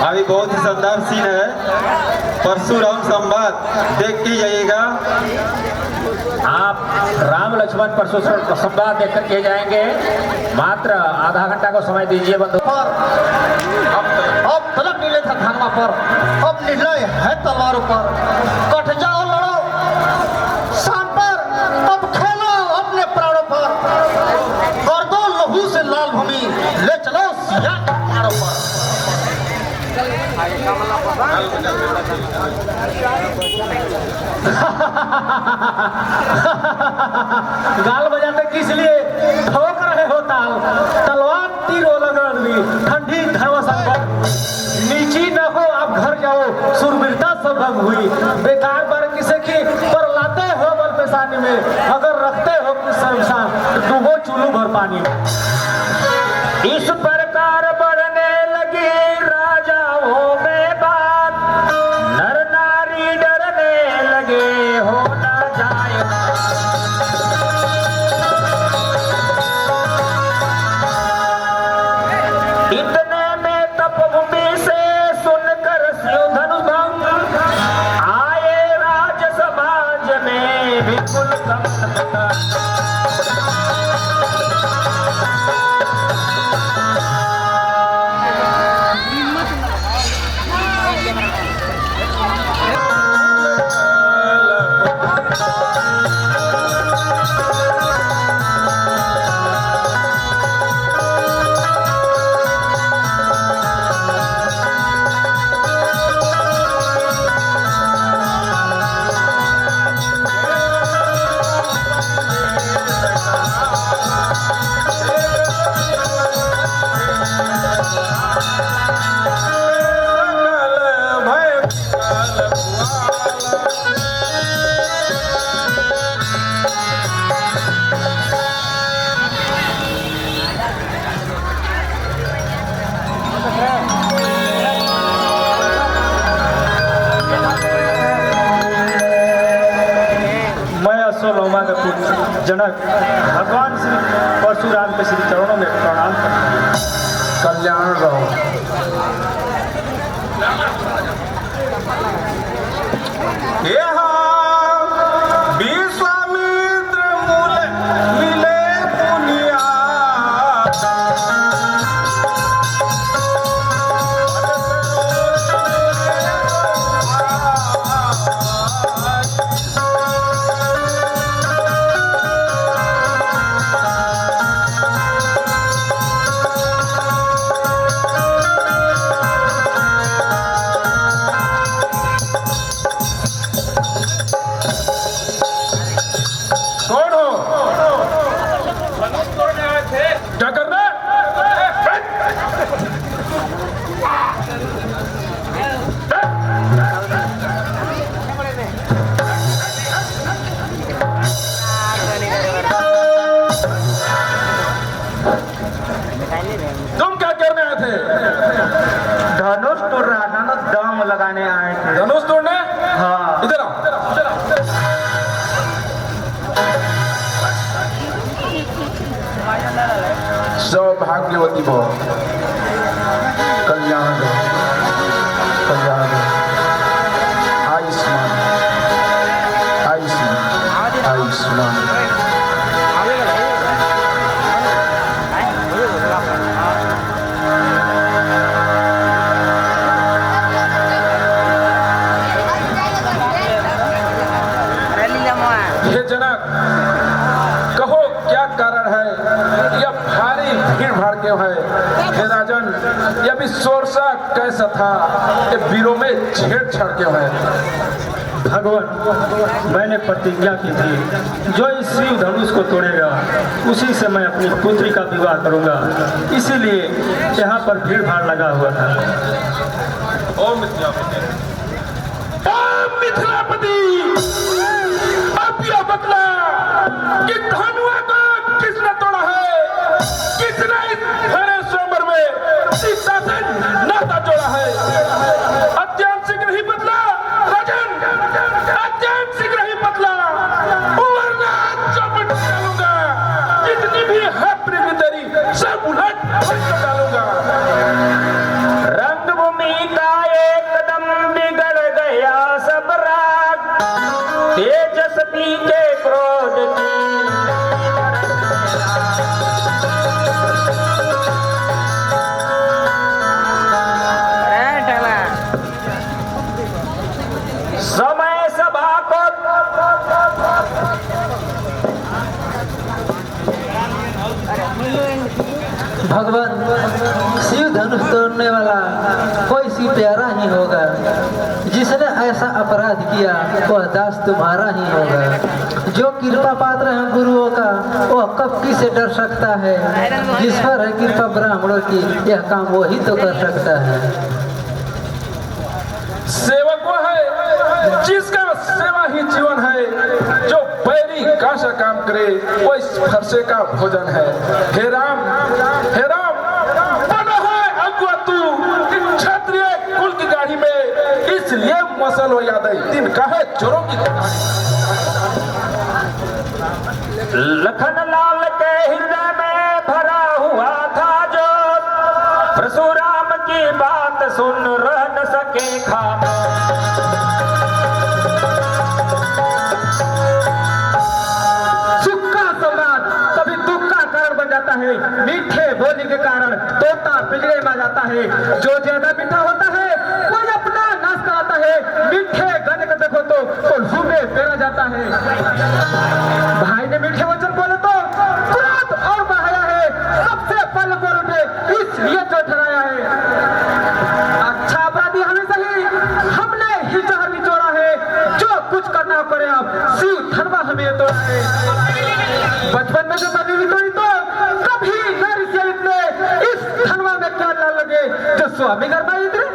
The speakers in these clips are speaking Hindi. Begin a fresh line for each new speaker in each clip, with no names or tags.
अभी बहुत ही शानदार सीन है, परशुराम संवाद देख के जाइएगा।
आप राम लक्ष्मण परशुराम संवाद देख करके जाएंगे। मात्र आधा घंटा को समय दीजिए बंधु।
अब तलक नीले था धनवा पर, अब निर्णय है तलवारों पर। कट जाओ लड़ो शान पर, अब खेलो अपने प्राणों पर। कर दो लहू से लाल भूमि, ले चलो सिया के पहाड़ों पर।
गाल बजाते किस लिए? ठोक रहे हो ताल, तलवार तीरों लगन ली, ठंडी धर्म संकट नीची न हो, आप घर जाओ सुरवीरता सब भंग हुई। बेकार बार किसे की पर लाते हो बल पेशानी में, अगर रखते हो कुछ शर्मशान डूबो चुल्लू भर पानी में। इस प्रकार बढ़ने लगी राजाओं में बात, नर नारी डरने लगे हो न जाए। इतने में तपभूमि से सुनकर धनुष भंग आए राज समाज में विपुल कंप। जनक भगवान श्री परशुराम के श्री चरणों में प्रणाम करते।
कल्याण रहो।
विश्वामित्र मूल मिले पुनिया, क्या करना? तुम क्या करने आए थे?
धनुष तोड़ रहा था ना, दम लगाने आए थे।
धनुष तोड़ने?
हाँ।
इधर आओ।
सौभाग्यवती भव, कल्याण दो, कल्याण दो। आयुष्मान आयुष्मान आयुष्मान।
हे जनक, कहो क्या कारण है? यह भारी भीड़ भाड़ क्यों है? हे राजन, यह भी शोरसा कैसा था? ये वीरों में छेड़छाड़ क्यों है?
भगवान, मैंने प्रतिज्ञा की थी जो इस शिव धनुष को तोड़ेगा उसी से मैं अपनी पुत्री का विवाह करूंगा, इसीलिए यहाँ पर भीड़ भाड़ लगा हुआ था।
ओम मिथिलापति, अब यह बतला कि धनुआ को किसने तोड़ा है? किसने इस भरे स्वयंवर में सीता से नाता जोड़ा है? अत्यंत शीघ्र ही बतला राजन, अत्यंत शीघ्र ही बतला, वरना चौपट डालूंगा। जितनी भी है पृथ्वी तेरी सब उलट डालूंगा।
रंगभूमि का
भगवान शिव धनुष तोड़ने वाला कोई सी प्यारा ही होगा। जिसने ऐसा अपराध किया वह दास तुम्हारा ही होगा। जो कृपा पात्र है गुरुओं का वह कब किसे डर सकता है। जिस पर है कृपा ब्राह्मणों की यह काम वही तो कर सकता है।
सेवक वो है जिसका सेवा ही जीवन है। जो बैरी का सा काम करे वो इस फरसे का भोजन है। हे राम बनो है अगुआ तू क्षत्रिय कुल की गाड़ी में, इसलिए मसल हो याद है दिन कहे चोरों की।
लखन लाल के हृदय में भरा हुआ था जो परशुराम की बात सुन रह न सके खामोश। सुख का सम्राट कभी दुख का कारण बन जाता है। मीठे बोली के कारण तोता पिंजरे में आ जाता है। जो ज्यादा मीठा होता है वही अपना नाश कराता है। मीठे गाने को देखो तो हुए फेरा जाता है। भाई ने मीठे वचन बोले तो क्रोध और बढ़ाया है। सबसे पहले बोल उठे इसलिए जो ठहराया है। अच्छा अपराधी हमेशा ही हमने ही जहर निचोड़ा है। जो कुछ करना करे आप शिव धनवा हमें तोड़ा है। बचपन में जो तभी तोड़ी तो कभी न रिसे इतने इस धनवा में क्या ला लगे जो स्वामी कर पाए इतने।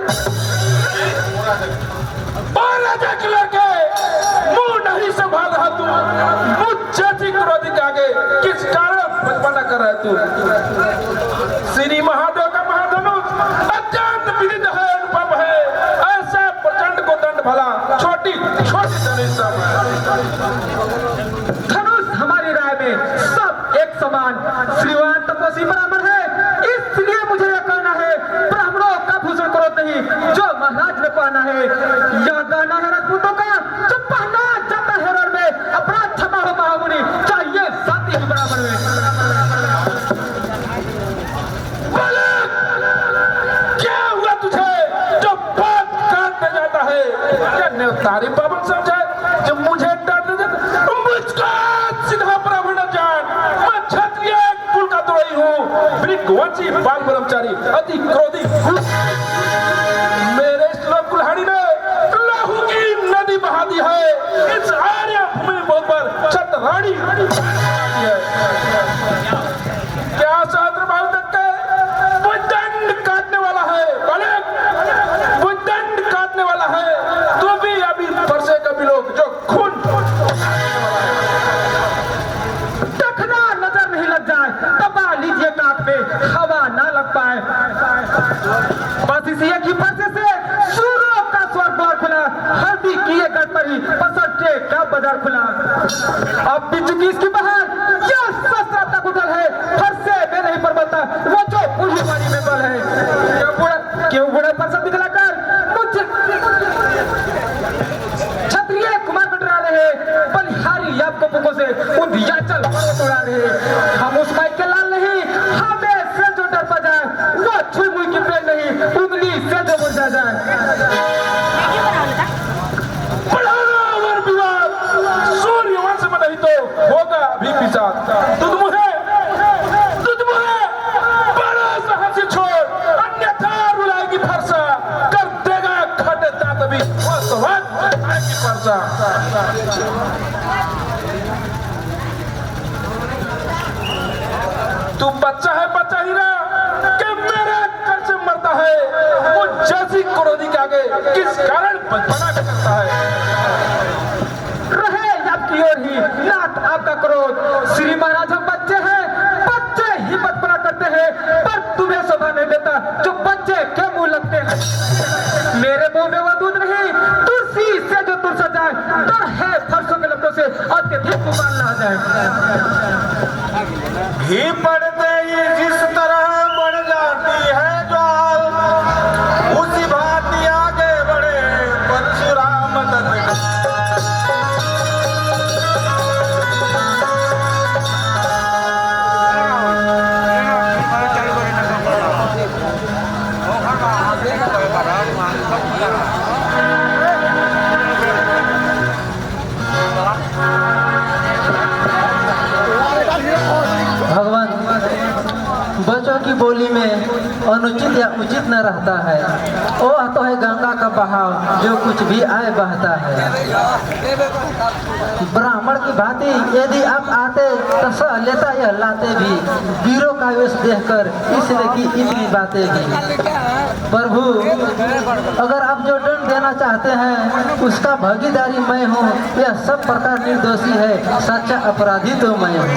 और राजा के लड़के मुंह नहीं संभाल रहा तू। मुझ जैसी क्रोधी के आगे किस कारण बचपना कर रहा है तू। श्री महादेव का महाधनुष अत्यंत विविध है, अनुपम है। ऐसा प्रचंड को दंड भला छोटी छोटी धनुष।
धनुष हमारी राय में सब एक समान श्रीमान तपस्वी बराबर है। इसलिए मुझे यह कहना है ब्राह्मणों का भूषण करो नहीं जो महाराज ने पहना है। यह गाना है राजपूतों का जो पहना जाता है रण में। अपराध क्षमा हो महामुनि चाहिए साथी ही बराबर में।
क्या हुआ तुझे जो बात काटने जाता है? क्या नेवतारी पावन समझा है जो मुझे डर देता? मुझको सीधा ब्राह्मण जान, मैं क्षत्रिय कुल का द्रोही हूँ। वंशी बाल ब्रह्मचारी अति क्रोधी। मेरे श्लोक कुल्हाड़ी ने लहू की नदी बहा दी है। इस आर्य भूमि पर छतराड़ी है। क्या सहस्त्र बाहु तक के वो दंड काटने वाला है। बालक वो दंड काटने वाला है। तू भी अभी फरसे कभी लोग जो खून
देखना नजर नहीं लग जाए दबा लीजिए काट में हवा ना लग पाए। बस इसी एक ही फरसे से सूरों का स्वर्ग द्वार खुला। हल्दी किए गढ़ पर ही पसटे का बाजार खुला। अब भी चुकी इसकी बहार जो शस्त्र तक उठल है। फरसे में नहीं परबता वो जो बूढ़ी वाली में बल है। क्यों बूढ़ा फरसा दिखला कर मुझे क्षत्रिय कुमार बटरा रहे। बलिहारी आपको पुको से उंधिया चल तोड़ा रहे। हम उस बाइक के लाल नहीं हमें से जो डर पा जाए वो छुई मुई की पेड़ नहीं उंगली से जो मुरझा जाए।
सूर्य वंश में नहीं तो होगा भी पिशाच। तुझ मुझे बड़ा साहस से छोड़ अन्यथा रुलाएगी फरसा। कर देगा खटे तात भी आएगी फरसा। तू बच्चा है बच्चा ही ना कि मेरे घर से मरता है। वो जैसी क्रोधी के आगे किस कारण बना करता है।
रहे आपकी ओर ही नाथ आपका क्रोध। श्री महाराज हम बच्चे हैं। बच्चे ही बचपना करते हैं पर तुम्हें शोभा नहीं देता जो बच्चे के मुंह लगते हैं। मेरे मुंह में वो दूध नहीं तुलसी से जो तुलसा जाए। डर है फरसों के लफ्जों से अत्यधिक गुमान ना जाए।
घी पड़ते ही जिस तरह बढ़ जाती है ज्वाल, उसी भांति आगे बढ़े परशुराम
की बोली में अनुचित या उचित न रहता है। वह तो है गंगा का बहाव जो कुछ भी आए बहता है। ब्राह्मण की भांति यदि आप आते तो सह लेता यह लाते भी, वीरों का वेश देखकर इसने की इतनी बातें भी। प्रभु अगर आप जो दंड देना चाहते हैं उसका भागीदारी मैं हूँ, यह सब प्रकार निर्दोषी है, सच्चा अपराधी तो मैं हूँ।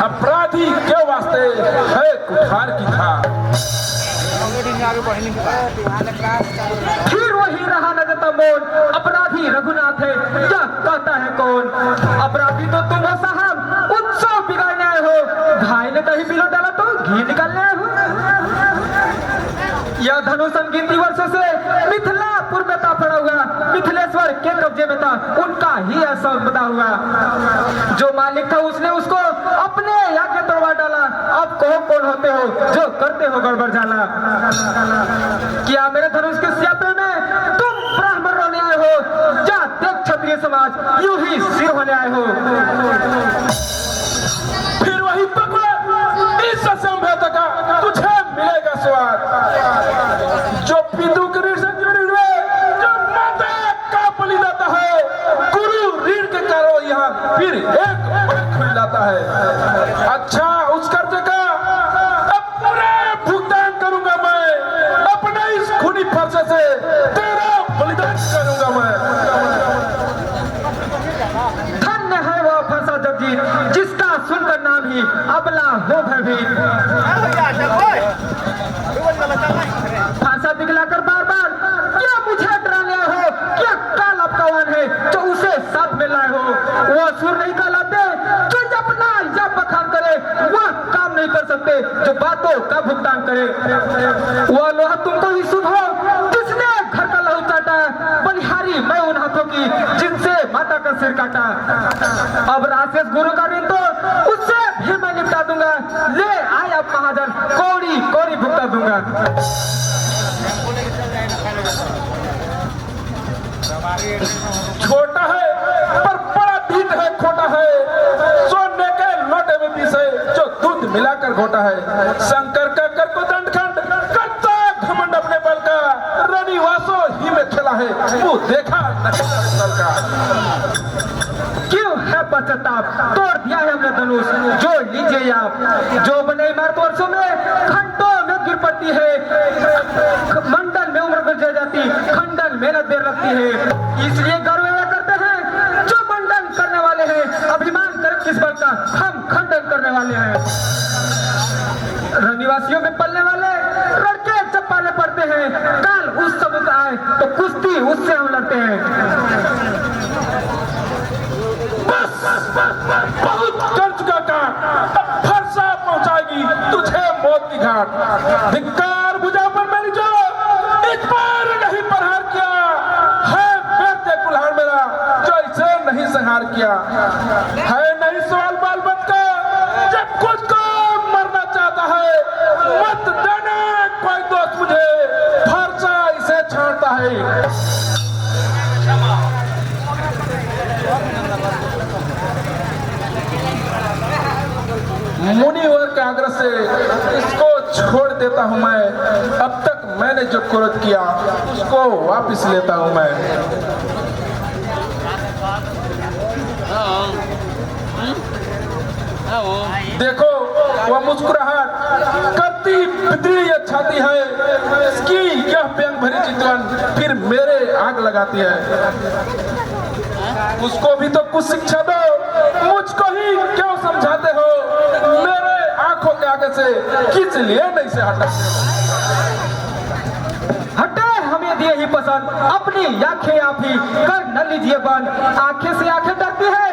अपराधी के वास्ते है कुठार की था।
फिर वही रहा नगता मोन, अपराधी रघुनाथ है, क्या कहता है कौन? अपराधी तो तुम हो साहब, उत्सव बिगाड़ने आए हो। भाई ने दही पिलो डाला तो घी निकालने आए हो। यह धनुष अनगिनती वर्षों से मिथिलापुर में था पड़ा हुआ, मिथिलेश्वर के कब्जे में था, उनका ही ऐसा बता हुआ। जो मालिक था उसने उसको अपने आगे तोड़वा डाला। अब कहो कौन होते हो जो करते हो गड़बड़ झाला? क्या मेरे धनुष के स्यापे में तुम ब्राह्मण होने आए हो, या देख क्षत्रिय समाज यूं ही सिर होने आए हो?
फिर वही पकड़ इस असंभव का तुझे मिलेगा स्वाद। जो पितु के ऋण से जुड़ी हुए, जो माता का बलि देता है, गुरु ऋण के कारण यहाँ फिर एक खुल जाता है। अच्छा उस कर्ज का अब पूरा भुगतान करूंगा मैं, अपने इस खूनी फरसे से तेरा बलिदान करूंगा मैं।
धन्य है वो फरसा जगजीत जिसका सुनकर नाम ही अबला हो भयभीत। फांसा दिखलाकर बार बार क्या मुझे डराने आए हो? क्या काल अपकावान है जो उसे साथ में लाए हो? वो असुर नहीं कहलाते जो अपना या बखान करे, वह काम नहीं कर सकते जो बातों का भुगतान करे। वह लोहा तुमको ही शुभ हो जिसने घर का लहू चाटा, बलिहारी मैं उन हाथों की जिनसे माता का सिर काटा। अब राशेष गुरु का ऋण तो उससे भी मैं निपटा दूंगा। ले आए अब महाजन, कौड़ी कौड़ी भुगता दूंगा।
छोटा है पर बड़ा ढीठ है, खोटा है, सोने के लोटे में पीसे जो दूध मिलाकर घोटा है। शंकर का कर को दंडखंड करता घमंड अपने बल का, रनिवासो ही में खेला है, वो देखा नहीं दल का।
क्यों है पश्चाताप, तोड़ दिया है हमने धनुष, जोड़ लीजिए आप। जो बने इमारत वर्षों में घंटों में गिर पड़ती है, मंडल में उम्र गुजर जाती, खंडन मेहनत देर लगती है। इसलिए गर्व यह करते हैं जो मंडन करने वाले हैं, अभिमान करें किस बल का, हम खंडन करने वाले हैं। रनिवासियों में पलने वाले लड़के चप्पाले पड़ते हैं, काल उस सबूत आए तो कुश्ती उससे हम लड़ते हैं।
बहुत कर चुका काम, अब फरसा पहुंचाएगी तुझे मौत की घाट। धिक्कार बुझा पर मेरी जो इस बार नहीं प्रहार किया है, बेटे कुल्हाड़ मेरा जो इसे नहीं संहार किया है। नहीं सवाल बाल मत का, जब खुद को मरना चाहता है मत देना कोई दोस्त मुझे, फरसा इसे छाड़ता है। मुनिवर के आग्रह से इसको छोड़ देता हूं मैं, अब तक मैंने जो क्रोध किया उसको वापस लेता हूं मैं। देखो वह मुस्कुराहट करती फितरी छाती है, इसकी यह व्यंग भरी चितवन फिर मेरे आग लगाती है। उसको भी तो कुछ शिक्षा दो, मुझको ही क्यों समझाते हो? मेरे आंखों के आगे से किस लिए नहीं से हटा?
हटे हमें दिए ही पसंद, अपनी आंखें आप ही कर न लीजिए बंद। आंखें से आंखें डरती है